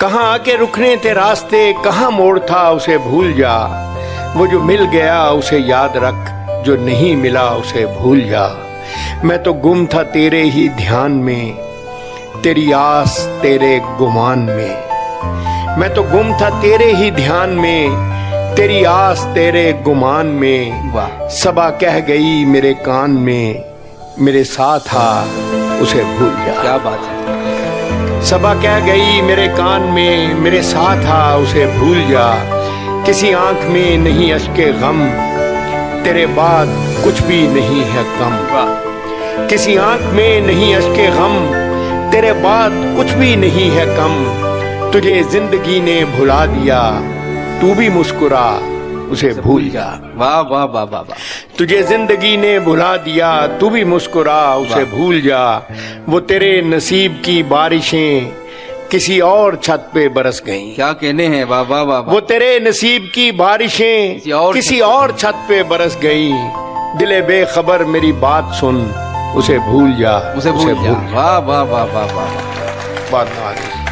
कहाँ आके रुकने थे रास्ते, कहाँ मोड़ था उसे भूल जा। वो जो मिल गया उसे याद रख, जो नहीं मिला उसे भूल जा। मैं तो गुम था तेरे ही ध्यान में, तेरी आस तेरे गुमान में। मैं तो गुम था तेरे ही ध्यान में, तेरी आस तेरे गुमान में। वाह, सबा कह गई मेरे कान में, मेरे साथ आ उसे भूल जा। क्या बात है। सबा कह गई मेरे कान में, मेरे साथ आ उसे भूल जा। किसी आंख में नहीं अश्के गम, तेरे बाद कुछ भी नहीं है कम। वाह, किसी आंख में नहीं अश्के गम, तेरे बाद कुछ भी नहीं है कम। तुझे जिंदगी ने भुला दिया, तू भी मुस्कुरा उसे भूल जा। वाह वाह वाह वाह वाह। तुझे जिंदगी ने भुला दिया, तू भी मुस्कुरा उसे भूल जा। वो तेरे नसीब की बारिशें किसी और छत पे बरस गईं। क्या कहने हैं, वाह वाह वाह। वो तेरे नसीब की बारिशें किसी और छत पे बरस गईं। दिले बेखबर मेरी बात सुन, उसे भूल जा, उसे भूल जा। वाह वाह वाह वाह वाह। बात ना आ रही।